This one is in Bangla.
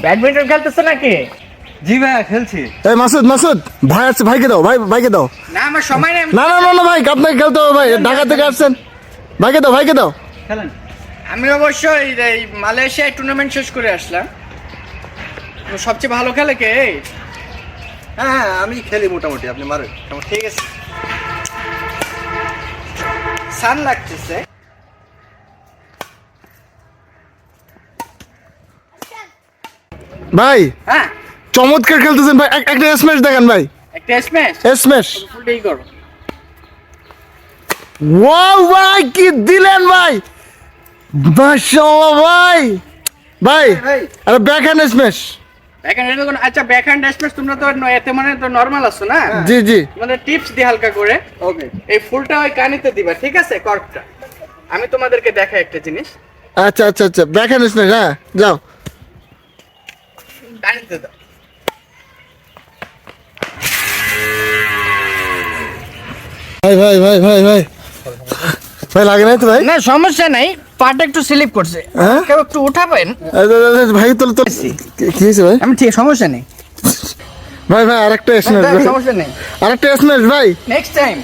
ব্যাডমিন্টন খেলতেছ নাকি? জি ভাই খেলছি। এই মাসুদ ভাই আছে, ভাইকে দাও, ভাইকে দাও। না আমার সময় নেই। না ভাই, আপনাকে খেলতে হবে ভাই, ঢাকা থেকে আসছেন। ভাইকে দাও। খেলেন। আমি অবশ্যই এই মালয়েশিয়ায় টুর্নামেন্ট শেষ করে আসলাম। তো সবচেয়ে ভালো খেলে কে? হ্যাঁ আমি খেলি মোটামুটি, আপনি মারেন। ঠিক আছে। সান লাগতেছে। ভাই হ্যাঁ চমৎকার খেলতেছেন ভাই, একটা স্ম্যাশ দেখান ভাই। একটা স্ম্যাশ। স্ম্যাশ। ফুলটাই করো। ওয়াও ভাই, কি দিলেন ভাই, মাশাআল্লাহ ভাই। আরে ব্যাকহ্যান্ড স্ম্যাশ। ব্যাকহ্যান্ড এটা কোন? আচ্ছা ব্যাকহ্যান্ড স্ম্যাশ তোমরা তো এতে মানে তো নরমাল আছো না? জি তোমাদের টিপস দি হালকা করে। ওকে। এই ফুলটা ওই কানিতে দিবা, ঠিক আছে? কর্কটা আমি তোমাদেরকে দেখাই একটা জিনিস। আচ্ছা ব্যাকহ্যান্ড স্ম্যাশ। হ্যাঁ যাও। কানিতে দাও। ভাই লাগে নাই তো ভাই? না সমস্যা নাই, পাটা একটু স্লিপ করছে। হ্যাঁ? কেউ একটু উঠাবেন? ভাই তো কি হয়েছে ভাই? আমি ঠিক, সমস্যা নেই। ভাই আরেকটা স্ম্যাশ, সমস্যা নেই, আরেকটা স্ম্যাশ ভাই। Next time.